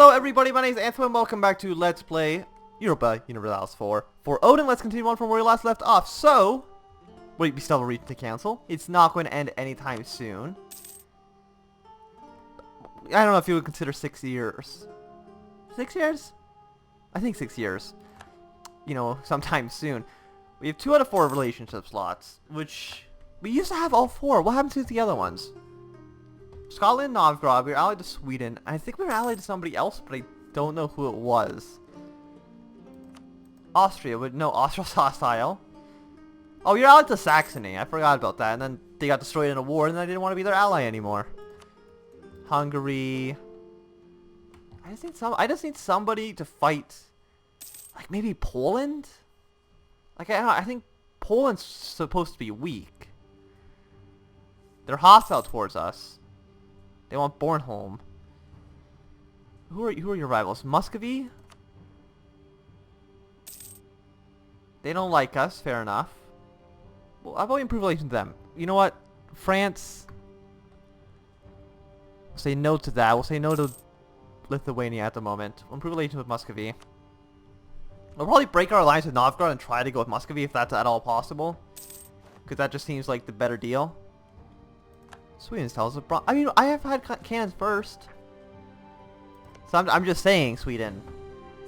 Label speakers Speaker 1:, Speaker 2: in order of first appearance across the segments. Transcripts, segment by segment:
Speaker 1: Hello everybody, my name is Anthony and welcome back to Let's Play Europa Universalis 4. For Odin, let's continue on from where we last left off. So, wait, we still have a region to cancel. It's not going to end anytime soon. I don't know if you would consider 6 years. 6 years? I think 6 years. You know, sometime soon. We have 2 out of 4 relationship slots, which we used to have all 4. What happened to the other ones? Scotland, Novgorod, we were allied to Sweden. I think we were allied to somebody else, but I don't know who it was. Austria, but no, Austria's hostile. Oh, you're allied to Saxony. I forgot about that. And then they got destroyed in a war, and then I didn't want to be their ally anymore. Hungary. I just need somebody to fight. Like maybe Poland? Like I think Poland's supposed to be weak. They're hostile towards us. They want Bornholm. Who are your rivals? Muscovy? They don't like us, fair enough. Well, how about we improve relations with them? You know what? France. We'll say no to that. We'll say no to Lithuania at the moment. We'll improve relations with Muscovy. We'll probably break our alliance with Novgorod and try to go with Muscovy if that's at all possible. Because that just seems like the better deal. Sweden tells us I mean, I have had cannons first. So I'm just saying, Sweden,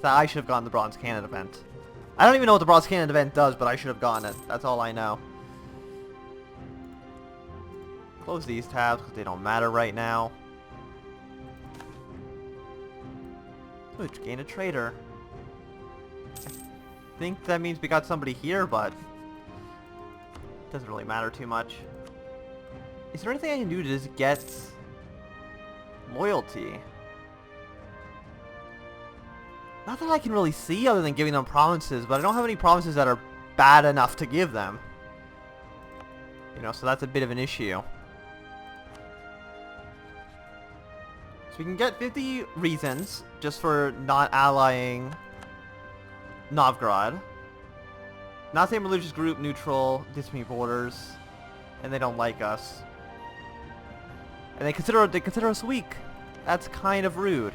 Speaker 1: that I should have gotten the bronze cannon event. I don't even know what the bronze cannon event does, but I should have gotten it. That's all I know. Close these tabs because they don't matter right now. Which gain a trader. I think that means we got somebody here, but it doesn't really matter too much. Is there anything I can do to just get loyalty? Not that I can really see other than giving them promises, but I don't have any promises that are bad enough to give them. You know, so that's a bit of an issue. So we can get 50 reasons just for not allying Novgorod. Not same religious group, neutral, disputing borders, and they don't like us. And they consider us weak. That's kind of rude.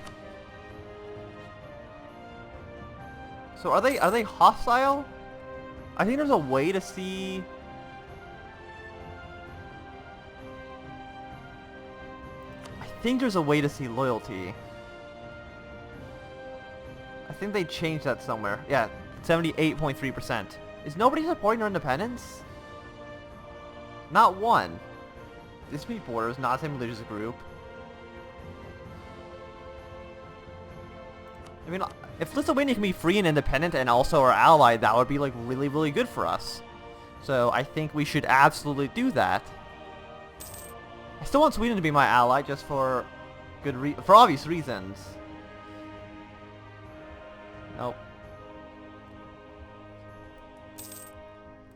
Speaker 1: So are they hostile? I think there's a way to see. I think there's a way to see loyalty. I think they changed that somewhere. Yeah, 78.3%. Is nobody supporting our independence? Not one. Dispute borders, not the same religious group. I mean, if Lithuania can be free and independent and also our ally, that would be like really, really good for us. So I think we should absolutely do that. I still want Sweden to be my ally just for for obvious reasons. Nope.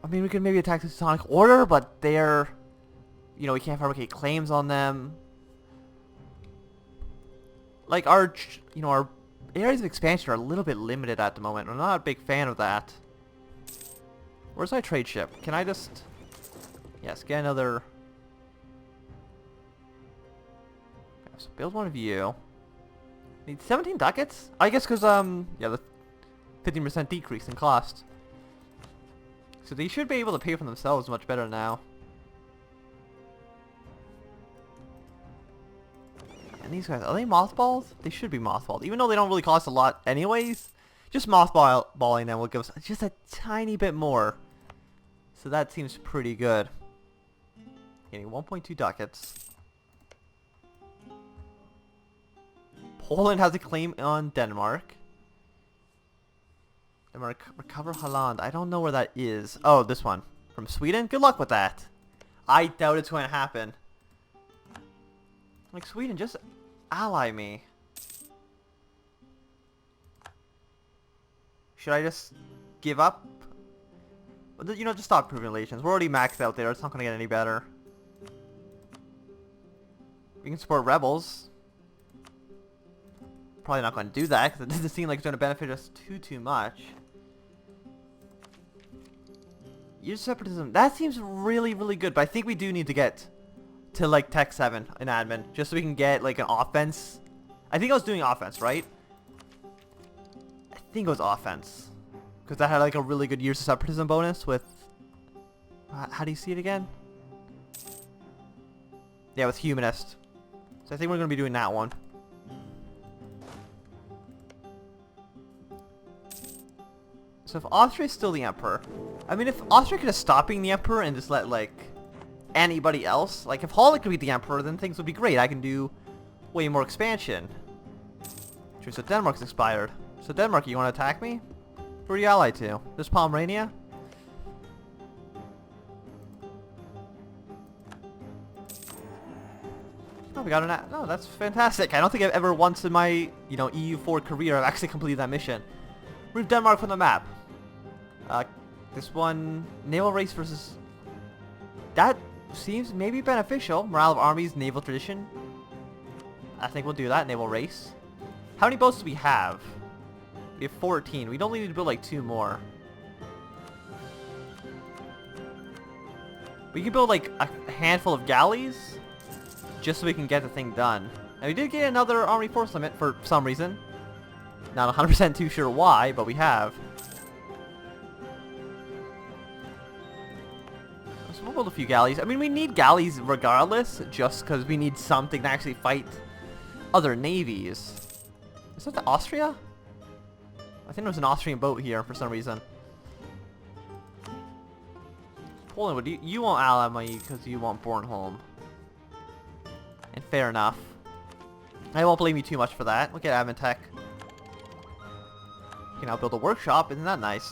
Speaker 1: I mean, we could maybe attack the Teutonic Order, but they're... You know, we can't fabricate claims on them. Like, our areas of expansion are a little bit limited at the moment. I'm not a big fan of that. Where's my trade ship? Can I just... Yes, get another... So build one of you. Need 17 ducats? I guess because, yeah, the 15% decrease in cost. So they should be able to pay for themselves much better now. And these guys, are they mothballed? They should be mothballed, even though they don't really cost a lot anyways. Just mothballing them will give us just a tiny bit more. So that seems pretty good. Getting 1.2 ducats. Poland has a claim on Denmark. Denmark, recover Holland. I don't know where that is. Oh, this one. From Sweden? Good luck with that. I doubt it's going to happen. Like, Sweden, just ally me. Should I just give up? You know, just stop improving relations. We're already maxed out there. It's not going to get any better. We can support rebels. Probably not going to do that, because it doesn't seem like it's going to benefit us too much. Use separatism. That seems really, really good, but I think we do need to get to like Tech 7 in admin, just so we can get like an offense I think I was doing offense, right? I think it was offense. Because that had like a really good Years of Separatism bonus with... how do you see it again? Yeah, with Humanist. So I think we're going to be doing that one. So if Austria is still the Emperor... I mean, if Austria could have stopped being the Emperor and just let, like, anybody else... Like, if Holland could be the Emperor, then things would be great. I can do way more expansion. True, so Denmark's expired. So Denmark, you want to attack me? Who are you allied to? This Pomerania? Oh, we got an... No, that's fantastic. I don't think I've ever once in my, you know, EU4 career I've actually completed that mission. Remove Denmark from the map. This one... Naval race versus... That seems maybe beneficial. Morale of armies, naval tradition. I think we'll do that. Naval race. How many boats do we have? We have 14. We'd only need to build like 2 more. We can build like a handful of galleys just so we can get the thing done. And we did get another army force limit for some reason. Not 100% too sure why, but we have. So we'll build a few galleys. I mean, we need galleys regardless, just because we need something to actually fight other navies. Is that Austria? I think there was an Austrian boat here for some reason. Poland, would you won't ally me because you want Bornholm. And fair enough. I won't blame you too much for that. Look at Avantech. You can now build a workshop. Isn't that nice?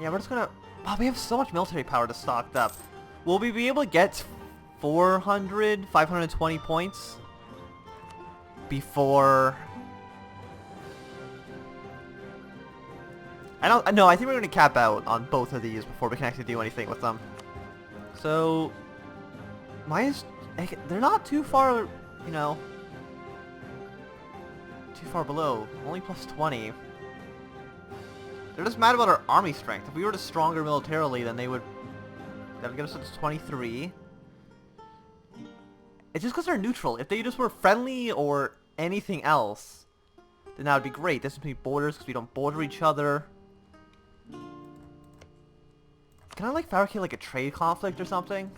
Speaker 1: Yeah, we're just gonna... Wow, we have so much military power to stocked up. Will we be able to get 520 points before... No, I think we're going to cap out on both of these before we can actually do anything with them. So... They're not too far, you know... Too far below. Only plus 20. They're just mad about our army strength. If we were just stronger militarily, then they would... That would get us to 23. It's just because they're neutral. If they just were friendly or anything else, then that would be great. This would be borders because we don't border each other. Can I like fabricate like a trade conflict or something?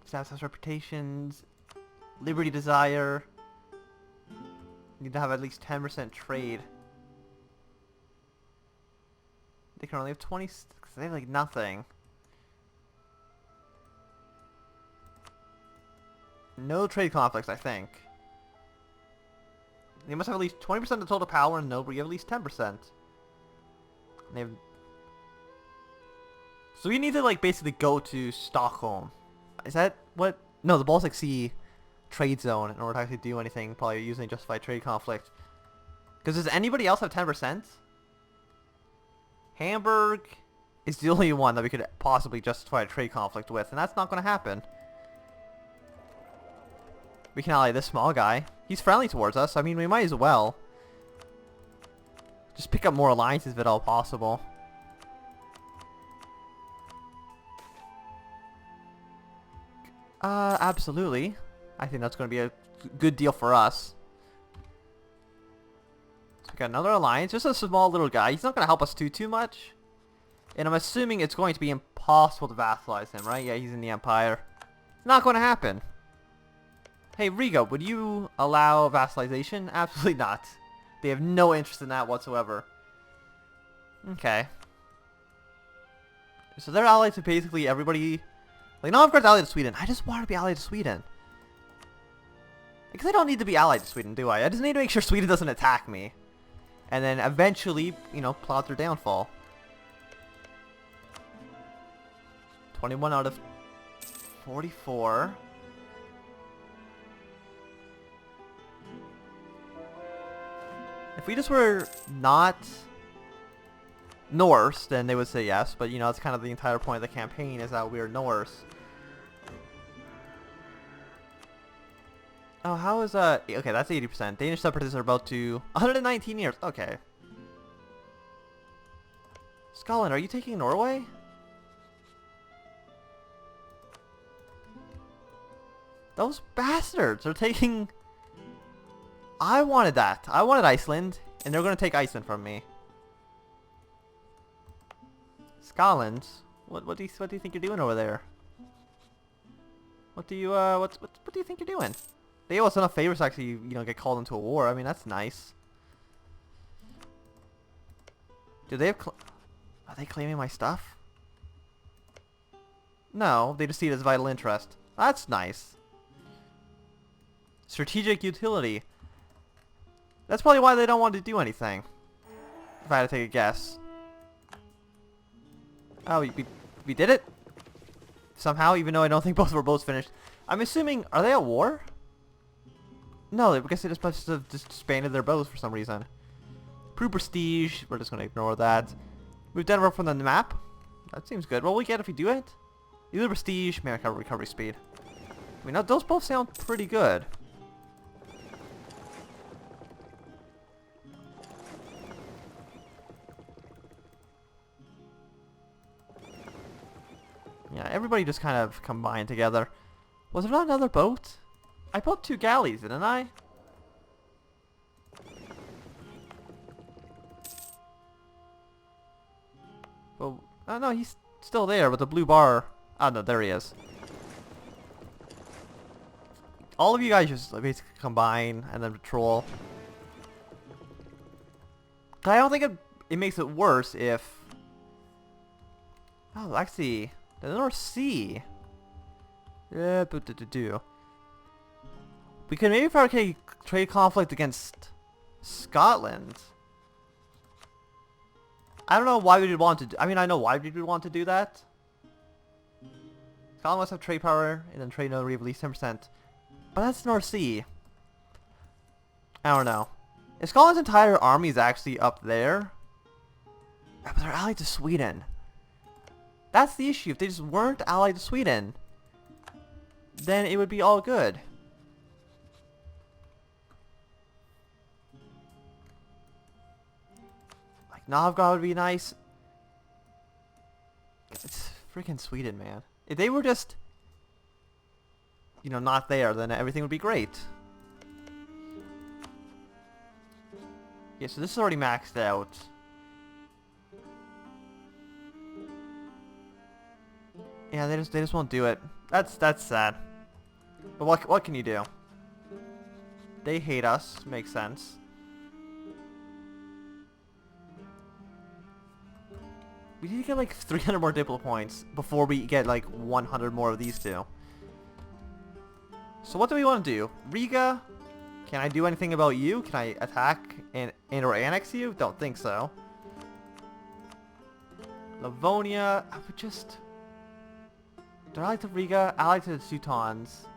Speaker 1: Status reputations, liberty desire. Need to have at least 10% trade. They can only have 20. They have like nothing. No trade conflicts, I think. They must have at least 20% of total power, and no, but you have at least 10%. They have... So we need to like basically go to Stockholm. Is that what? No, the Baltic Sea trade zone in order to actually do anything, probably using justified trade conflict. Because does anybody else have 10%? Hamburg is the only one that we could possibly justify a trade conflict with, and that's not going to happen. We can ally this small guy. He's friendly towards us. I mean, we might as well just pick up more alliances if at all possible. Absolutely. I think that's going to be a good deal for us. So we got another alliance. Just a small little guy. He's not going to help us too much. And I'm assuming it's going to be impossible to vassalize him, right? Yeah, he's in the Empire. It's not going to happen. Hey, Riga, would you allow vassalization? Absolutely not. They have no interest in that whatsoever. Okay. So they're allied to basically everybody. Like, Novgorod's allied to Sweden. I just want to be allied to Sweden. Because I don't need to be allied to Sweden, do I? I just need to make sure Sweden doesn't attack me. And then eventually, you know, plot their downfall. 21 out of 44. If we just were not Norse, then they would say yes. But, you know, that's kind of the entire point of the campaign, is that we're Norse. Oh, how is okay, that's 80%. Danish separatists are about to 119 years. Okay. Scotland, are you taking Norway? Those bastards are taking... I wanted that. I wanted Iceland, and they're going to take Iceland from me. Scotland? What do you think you're doing over there? What do you what do you think you're doing? They owe us enough favors to actually, get called into a war. I mean, that's nice. Do they have are they claiming my stuff? No, they just see it as vital interest. That's nice. Strategic utility. That's probably why they don't want to do anything. If I had to take a guess. Oh, we did it? Somehow, even though I don't think both were both finished. I'm assuming, are they at war? No, I guess they just must have just disbanded their bows for some reason. Prove prestige, we're just going to ignore that. Move Denver from the map. That seems good. What will we get if we do it? Either prestige, maybe recovery speed. I mean, those both sound pretty good. Yeah, everybody just kind of combined together. Was there not another boat? I built 2 galleys, didn't I? Well, oh no, he's still there with the blue bar. Oh no, there he is. All of you guys just basically combine and then patrol. I don't think it makes it worse if... Oh, actually... The North Sea. We could maybe fabricate a trade conflict against Scotland. I don't know why we would want to do... I mean, I know why we would want to do that. Scotland must have trade power, and then trade no release 10%. But that's North Sea. I don't know. If Scotland's entire army is actually up there... But they're allied to Sweden. That's the issue. If they just weren't allied to Sweden, then it would be all good. Like Novgorod would be nice. It's freaking Sweden, man. If they were just, not there, then everything would be great. Yeah, so this is already maxed out. Yeah, they just won't do it. That's sad. But what can you do? They hate us. Makes sense. We need to get like 300 more Diplo points before we get like 100 more of these two. So what do we want to do? Riga? Can I do anything about you? Can I attack and or annex you? Don't think so. Livonia? I would just... They're allied to Riga, allied to the Teutons.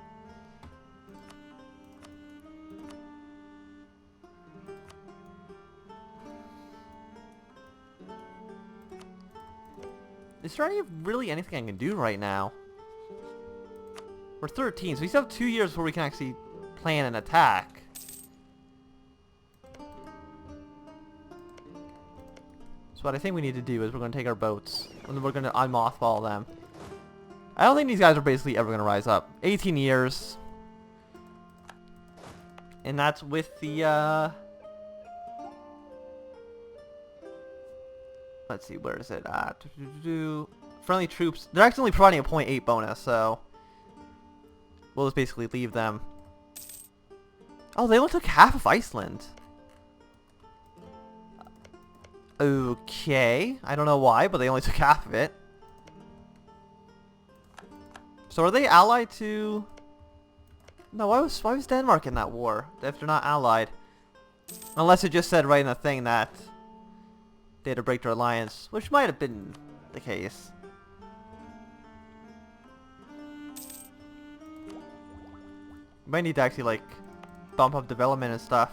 Speaker 1: Is there really anything I can do right now? We're 13, so we still have 2 years before we can actually plan an attack. So what I think we need to do is we're going to take our boats, and then we're going to unmothball them. I don't think these guys are basically ever going to rise up. 18 years. And that's with the, let's see, where is it? Friendly troops. They're actually only providing a 0.8 bonus, so... We'll just basically leave them. Oh, they only took half of Iceland. Okay. I don't know why, but they only took half of it. So are they allied to... No, why was Denmark in that war if they're not allied? Unless it just said right in the thing that they had to break their alliance, which might have been the case. We might need to actually like bump up development and stuff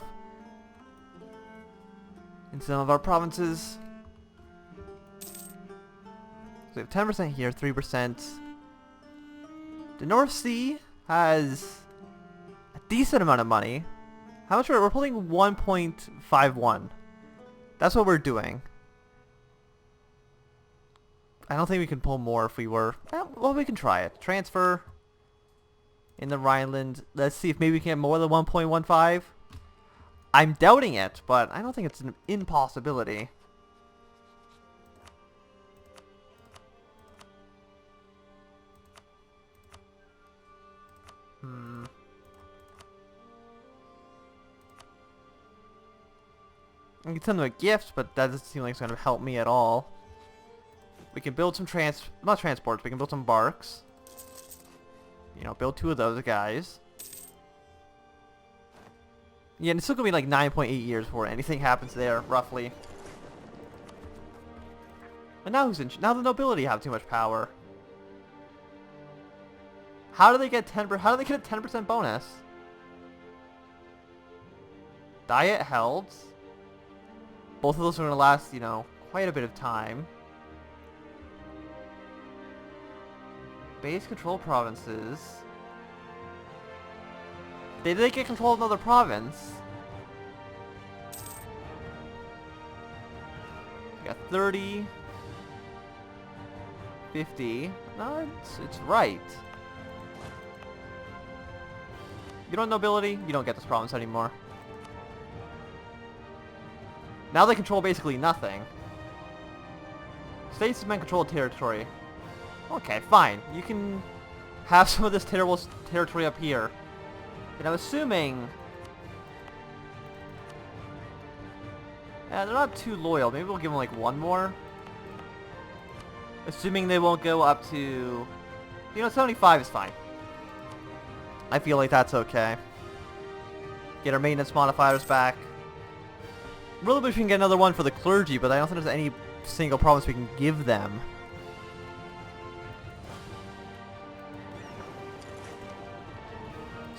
Speaker 1: in some of our provinces. So we have 10% here, 3%. The North Sea has a decent amount of money. How much we're pulling 1.51. That's what we're doing. I don't think we can pull more if we were... Well, we can try it. Transfer. in the Rhineland. Let's see if maybe we can get more than 1.15. I'm doubting it, but I don't think it's an impossibility. I can send them a gift, but that doesn't seem like it's going to help me at all. We can build some not transports, we can build some barks. You know, build 2 of those guys. Yeah, and it's still going to be like 9.8 years before anything happens there, roughly. And now now the nobility have too much power. How do they get 10%? How do they get a 10% bonus? Diet held. Both of those are going to last, you know, quite a bit of time. Base control provinces. Did they get control of another province? We got 30. 50. No, it's right. You don't nobility, you don't get this province anymore. Now they control basically nothing. States men control territory. Okay, fine. You can have some of this terrible territory up here. And I'm assuming... they're not too loyal. Maybe we'll give them like 1 more. Assuming they won't go up to... You know, 75 is fine. I feel like that's okay. Get our maintenance modifiers back. Really wish we can get another one for the clergy, but I don't think there's any single province we can give them.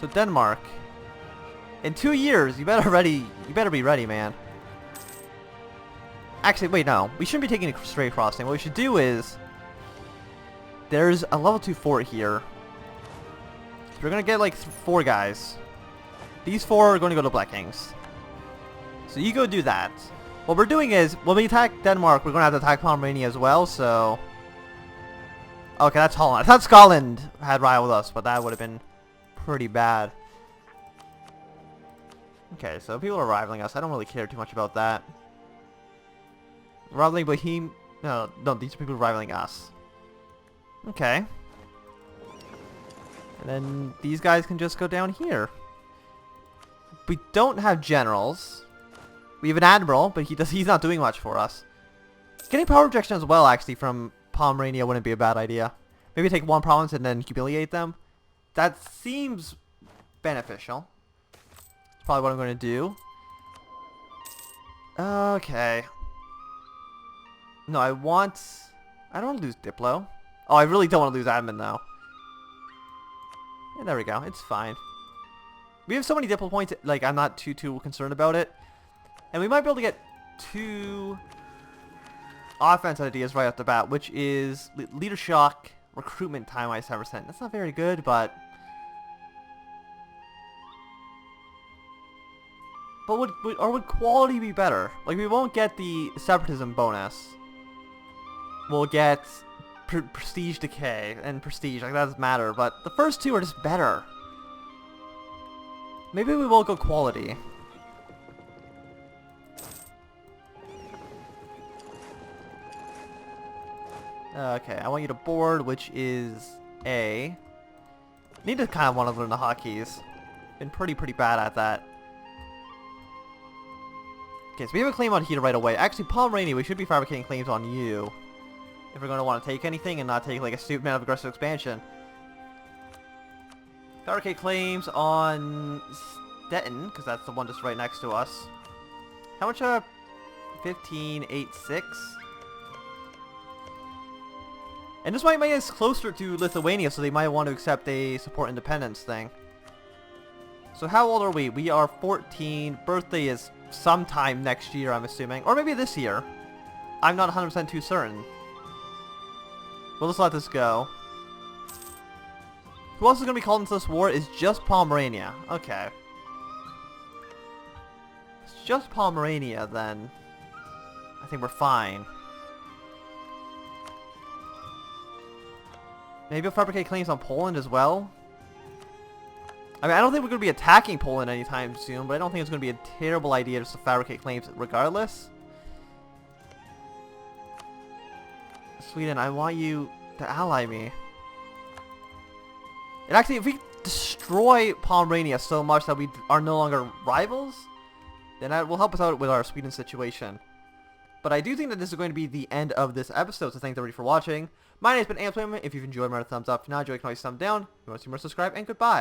Speaker 1: So Denmark. In 2 years, you better be ready, man. Actually, wait, no. We shouldn't be taking a straight crossing. What we should do is... There's a level 2 fort here. So we're gonna get like 4 guys. These 4 are going to go to Black Kings. So you go do that. What we're doing is, when we attack Denmark, we're going to have to attack Pomerania as well, so... Okay, that's Holland. I thought Scotland had rivaled us, but that would have been pretty bad. Okay, so people are rivaling us. I don't really care too much about that. Rivaling Bohemia... No, these are people rivaling us. Okay. And then these guys can just go down here. We don't have generals. We have an admiral, but he's not doing much for us. Getting power rejection as well, actually, from Pomerania wouldn't be a bad idea. Maybe take 1 province and then humiliate them. That seems beneficial. That's probably what I'm going to do. Okay. No, I don't want to lose Diplo. Oh, I really don't want to lose admin, though. Yeah, there we go. It's fine. We have so many Diplo points, like, I'm not too concerned about it. And we might be able to get 2 offense ideas right off the bat, which is leader shock, recruitment time by 7%. That's not very good, but... But would quality be better? Like, we won't get the separatism bonus. We'll get prestige decay and prestige, like, that doesn't matter, but the first 2 are just better. Maybe we will go quality. Okay, I want you to board, which is A. Need to kind of want to learn the hotkeys. Been pretty bad at that. Okay, so we have a claim on here right away. Actually, Pomerania, we should be fabricating claims on you. If we're going to want to take anything and not take like a stupid amount of aggressive expansion. Fabricate claims on Stettin, because that's the one just right next to us. How much? 1586. And this might make us closer to Lithuania, so they might want to accept a support independence thing. So how old are we? We are 14. Birthday is sometime next year, I'm assuming. Or maybe this year. I'm not 100% too certain. We'll just let this go. Who else is going to be called into this war? Is just Pomerania. Okay. It's just Pomerania, then. I think we're fine. Maybe we'll fabricate claims on Poland as well. I mean, I don't think we're going to be attacking Poland anytime soon, but I don't think it's going to be a terrible idea just to fabricate claims regardless. Sweden, I want you to ally me. And actually, if we destroy Pomerania so much that we are no longer rivals, then that will help us out with our Sweden situation. But I do think that this is going to be the end of this episode, so thanks everybody for watching. My name has been Ep.10. If you've enjoyed, remember to thumbs up. If not, enjoy, you can always thumb down. If you want to see more, subscribe, and goodbye.